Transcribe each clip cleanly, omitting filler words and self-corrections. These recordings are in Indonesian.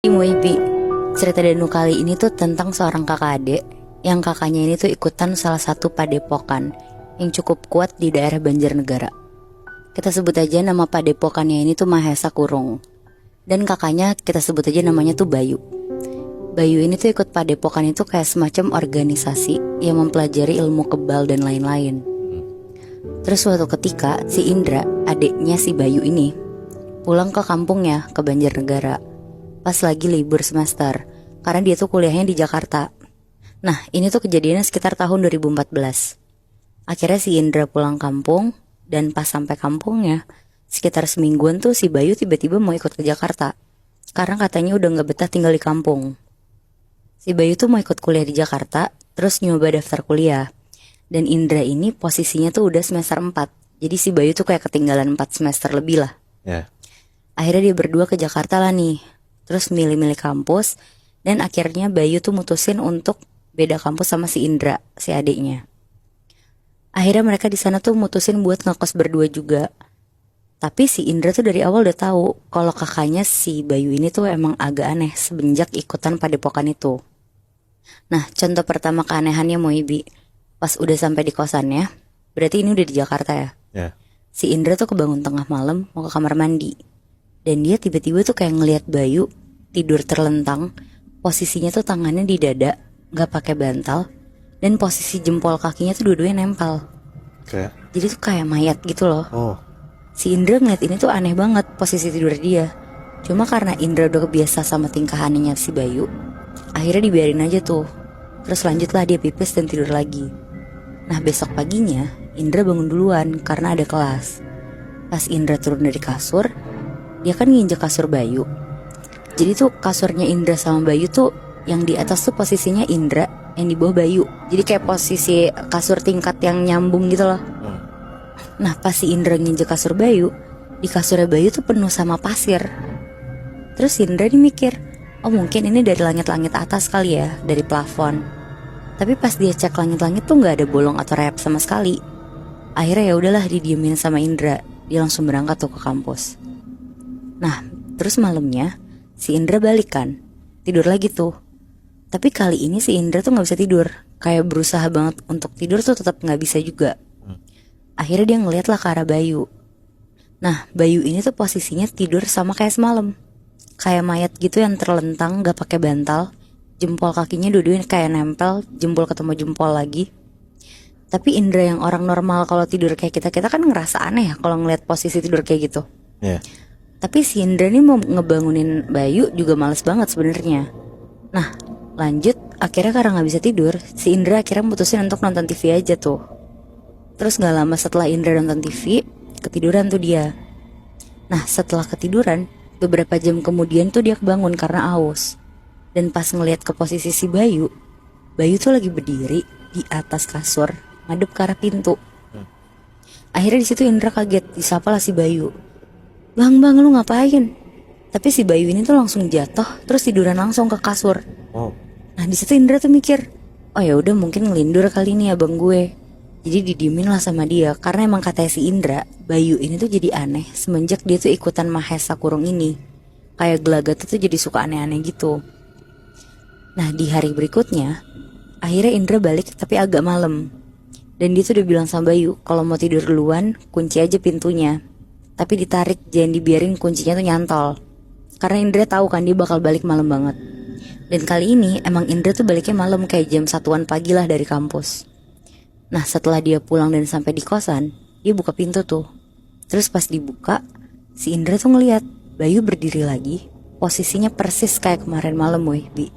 Muibi, cerita Danu kali ini tuh tentang seorang kakak adik yang kakaknya ini tuh ikutan salah satu padepokan yang cukup kuat di daerah Banjarnegara. Kita sebut aja nama padepokannya ini tuh Mahesa Kurung. Dan kakaknya kita sebut aja namanya tuh Bayu. Bayu ini tuh ikut padepokan itu kayak semacam organisasi yang mempelajari ilmu kebal dan lain-lain. Terus suatu ketika si Indra, adiknya si Bayu ini, pulang ke kampungnya ke Banjarnegara pas lagi libur semester, karena dia tuh kuliahnya di Jakarta. Nah, ini tuh kejadiannya sekitar tahun 2014. Akhirnya si Indra pulang kampung, dan pas sampai kampungnya, sekitar semingguan tuh si Bayu tiba-tiba mau ikut ke Jakarta, karena katanya udah gak betah tinggal di kampung. Si Bayu tuh mau ikut kuliah di Jakarta, terus nyoba daftar kuliah. Dan Indra ini posisinya tuh udah semester 4, jadi si Bayu tuh kayak ketinggalan 4 semester lebih lah. Akhirnya dia berdua ke Jakarta lah nih. Terus milih-milih kampus. Dan akhirnya Bayu tuh mutusin untuk beda kampus sama si Indra, si adiknya. Akhirnya mereka di sana tuh mutusin buat ngekos berdua juga. Tapi si Indra tuh dari awal udah tahu kalau kakaknya si Bayu ini tuh emang agak aneh semenjak ikutan padepokan itu. Nah, contoh pertama keanehannya Moibi, pas udah sampai di kosannya, berarti ini udah di Jakarta ya. Si Indra tuh kebangun tengah malam mau ke kamar mandi. Dan dia tiba-tiba tuh kayak ngelihat Bayu tidur terlentang, posisinya tuh tangannya di dada, gak pakai bantal, dan posisi jempol kakinya tuh dua-duanya nempel. Jadi tuh kayak mayat gitu loh. Si Indra ngeliat ini tuh aneh banget posisi tidur dia. Cuma karena Indra udah kebiasa sama tingkah anehnya si Bayu, akhirnya dibiarin aja tuh. Terus lanjutlah dia pipis dan tidur lagi. Nah, besok paginya Indra bangun duluan karena ada kelas. Pas Indra turun dari kasur, dia kan nginjek kasur Bayu. Jadi tuh kasurnya Indra sama Bayu tuh yang di atas tuh posisinya Indra, yang di bawah Bayu. Jadi kayak posisi kasur tingkat yang nyambung gitu loh. Nah, pas si Indra nginjek kasur Bayu, di kasurnya Bayu tuh penuh sama pasir. Terus Indra nih mikir, oh mungkin ini dari langit-langit atas kali ya, dari plafon. Tapi pas dia cek langit-langit tuh nggak ada bolong atau rayap sama sekali. Akhirnya ya udahlah didiemin sama Indra. Dia langsung berangkat tuh ke kampus. Nah, terus malamnya si Indra balik kan, tidur lagi tuh. Tapi kali ini si Indra tuh gak bisa tidur, kayak berusaha banget untuk tidur tuh tetap gak bisa juga. Akhirnya dia ngeliat lah ke arah Bayu. Nah, Bayu ini tuh posisinya tidur sama kayak semalam, kayak mayat gitu yang terlentang gak pakai bantal. Jempol kakinya dua-duanya kayak nempel, jempol ketemu jempol lagi. Tapi Indra yang orang normal kalau tidur kayak kita kan ngerasa aneh ya kalau ngeliat posisi tidur kayak gitu. Tapi si Indra nih mau ngebangunin Bayu juga males banget sebenarnya. Nah, lanjut akhirnya karena gak bisa tidur, si Indra akhirnya mutusin untuk nonton TV aja tuh. Terus gak lama setelah Indra nonton TV, ketiduran tuh dia. Nah, setelah ketiduran, beberapa jam kemudian tuh dia kebangun karena aus. Dan pas ngeliat ke posisi si Bayu, Bayu tuh lagi berdiri di atas kasur, ngadep ke arah pintu. Akhirnya di situ Indra kaget, disapa lah si Bayu. Bang, lu ngapain? Tapi si Bayu ini tuh langsung jatuh, terus tiduran langsung ke kasur. Nah, di situ Indra tuh mikir, oh ya udah mungkin ngelindur kali ini abang gue. Jadi didiemin lah sama dia, karena emang katanya si Indra, Bayu ini tuh jadi aneh semenjak dia tuh ikutan Mahesa Kurung ini. Kayak gelagat tuh jadi suka aneh-aneh gitu. Nah, di hari berikutnya, akhirnya Indra balik tapi agak malam. Dan dia tuh udah bilang sama Bayu, kalau mau tidur duluan, kunci aja pintunya. Tapi ditarik, jangan dibiarin kuncinya tuh nyantol. Karena Indra tahu kan dia bakal balik malam banget. Dan kali ini emang Indra tuh baliknya malam kayak jam 1-an pagi lah dari kampus. Nah, setelah dia pulang dan sampai di kosan, dia buka pintu tuh. Terus pas dibuka, si Indra tuh ngeliat Bayu berdiri lagi, posisinya persis kayak kemarin malam Bi.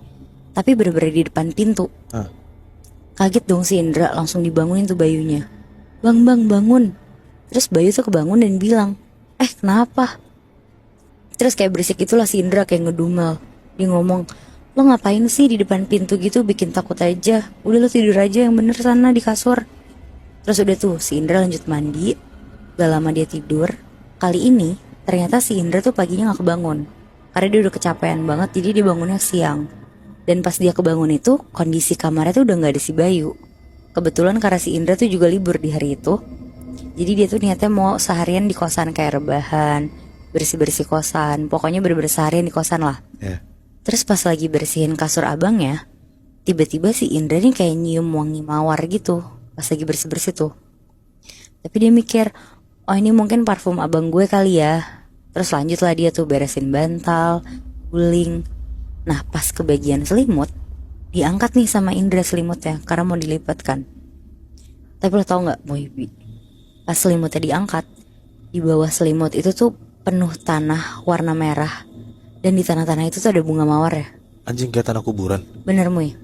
Tapi bener-bener di depan pintu. Kaget dong si Indra, langsung dibangunin tuh Bayunya. Bang, bangun. Terus Bayu tuh kebangun dan bilang, kenapa? Terus kayak berisik itulah si Indra kayak ngedumel. Dia ngomong, lo ngapain sih di depan pintu gitu, bikin takut aja. Udah lo tidur aja yang bener sana di kasur. Terus udah tuh si Indra lanjut mandi. Gak lama dia tidur. Kali ini ternyata si Indra tuh paginya gak kebangun, karena dia udah kecapean banget, jadi dia bangunnya siang. Dan pas dia kebangun itu, kondisi kamarnya tuh udah gak ada si Bayu. Kebetulan karena si Indra tuh juga libur di hari itu, jadi dia tuh niatnya mau seharian di kosan kayak rebahan, bersih-bersih kosan. Pokoknya bener-bener seharian di kosan lah. Terus pas lagi bersihin kasur abangnya, tiba-tiba si Indra nih kayak nyium wangi mawar gitu pas lagi bersih-bersih tuh. Tapi dia mikir, oh ini mungkin parfum abang gue kali ya. Terus lanjutlah dia tuh beresin bantal, guling. Nah pas ke bagian selimut, diangkat nih sama Indra selimutnya karena mau dilipatkan. Tapi lo tau gak Moibi, pas selimutnya diangkat, di bawah selimut itu tuh penuh tanah warna merah. Dan di tanah-tanah itu tuh ada bunga mawar ya. Anjing, kayak tanah kuburan. Bener Moy.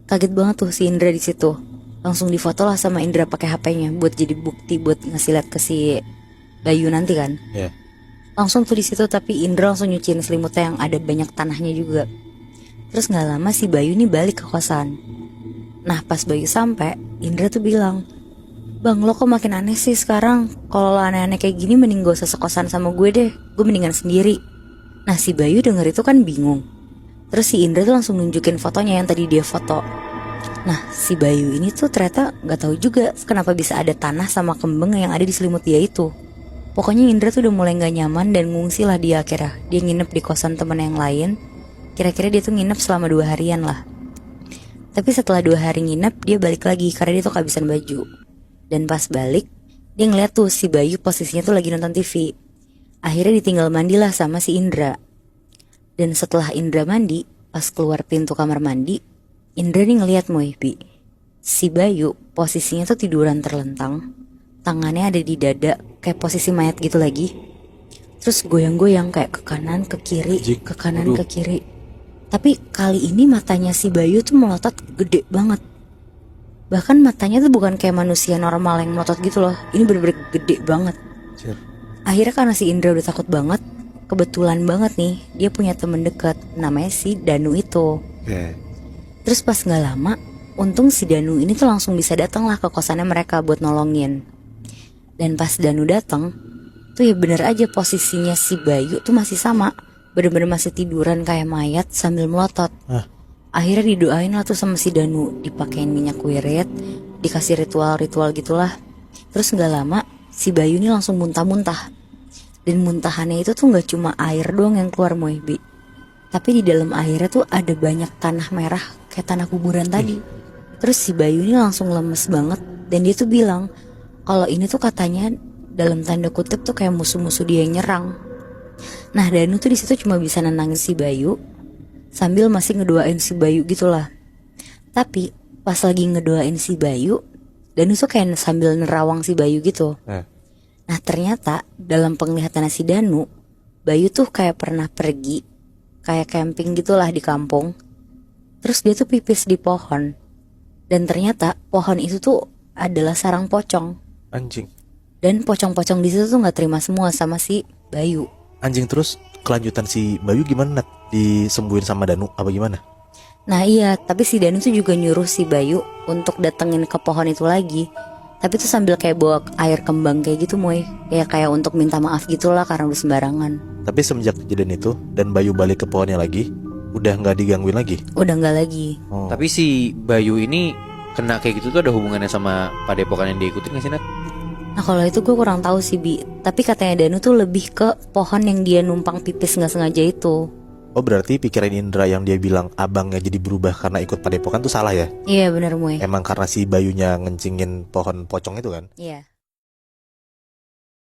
Kaget banget tuh si Indra di situ. Langsung difoto lah sama Indra pakai HP-nya buat jadi bukti buat ngasih lihat ke si Bayu nanti kan. Iya. Langsung tuh di situ, tapi Indra langsung nyuciin selimutnya yang ada banyak tanahnya juga. Terus nggak lama si Bayu nih balik ke kosan. Nah pas Bayu sampai, Indra tuh bilang, "Bang, lo kok makin aneh sih sekarang? Kalau lo aneh-aneh kayak gini mending gak usah sekosan sama gue deh. Gue mendingan sendiri." Nah si Bayu denger itu kan bingung. Terus si Indra tuh langsung nunjukin fotonya yang tadi dia foto. Nah si Bayu ini tuh ternyata gak tahu juga kenapa bisa ada tanah sama kembang yang ada di selimut dia itu. Pokoknya Indra tuh udah mulai gak nyaman dan ngungsi lah dia akhirnya. Dia nginep di kosan temen yang lain. Kira-kira dia tuh nginep selama 2 harian lah. Tapi setelah 2 hari nginep, dia balik lagi karena dia tuh kehabisan baju. Dan pas balik, dia ngeliat tuh si Bayu posisinya tuh lagi nonton TV. Akhirnya ditinggal mandilah sama si Indra. Dan setelah Indra mandi, pas keluar pintu kamar mandi, Indra nih ngeliat Moibi, si Bayu posisinya tuh tiduran terlentang, tangannya ada di dada kayak posisi mayat gitu lagi. Terus goyang-goyang kayak ke kanan ke kiri, ke kanan ke kiri. Tapi kali ini matanya si Bayu tuh melotot gede banget. Bahkan matanya tuh bukan kayak manusia normal yang melotot gitu loh. Ini bener-bener gede banget. Akhirnya karena si Indra udah takut banget, kebetulan banget nih dia punya temen deket namanya si Danu itu. Terus pas gak lama, untung si Danu ini tuh langsung bisa datang lah ke kosannya mereka buat nolongin. Dan pas Danu datang, tuh ya bener aja posisinya si Bayu tuh masih sama, bener-bener masih tiduran kayak mayat sambil melotot. Akhirnya didoain lah tuh sama si Danu, dipakein minyak wirid, dikasih ritual-ritual gitulah. Terus gak lama si Bayu ini langsung muntah-muntah. Dan muntahannya itu tuh gak cuma air doang yang keluar Moibi, tapi di dalam airnya tuh ada banyak tanah merah kayak tanah kuburan tadi. Terus si Bayu ini langsung lemes banget. Dan dia tuh bilang kalau ini tuh katanya dalam tanda kutip tuh kayak musuh-musuh dia yang nyerang. Nah Danu tuh di situ cuma bisa nenangin si Bayu sambil masih ngedoain si Bayu gitulah. Tapi pas lagi ngedoain si Bayu, Danu tuh kayak sambil nerawang si Bayu gitu. Nah ternyata dalam penglihatan si Danu, Bayu tuh kayak pernah pergi kayak camping gitulah di kampung. Terus dia tuh pipis di pohon. Dan ternyata pohon itu tuh adalah sarang pocong. Anjing. Dan pocong-pocong di situ tuh gak terima semua sama si Bayu. Anjing, terus kelanjutan si Bayu gimana, Nat? Disembuhin sama Danu apa gimana? Nah iya, tapi si Danu tuh juga nyuruh si Bayu untuk datengin ke pohon itu lagi. Tapi tuh sambil kayak bawa air kembang kayak gitu Moy. Ya kayak untuk minta maaf gitulah karena udah sembarangan. Tapi semenjak kejadian itu dan Bayu balik ke pohonnya lagi, udah gak digangguin lagi? Udah gak lagi. Tapi si Bayu ini kena kayak gitu tuh ada hubungannya sama padepokan yang dia ikutin gak sih, Nat? Nah kalau itu gue kurang tahu sih Bi. Tapi katanya Danu tuh lebih ke pohon yang dia numpang pipis gak sengaja itu. Oh berarti pikiran Indra yang dia bilang abangnya jadi berubah karena ikut padepokan tuh salah ya? Iya benar Moy. Emang karena si Bayunya ngencingin pohon pocong itu kan? Iya.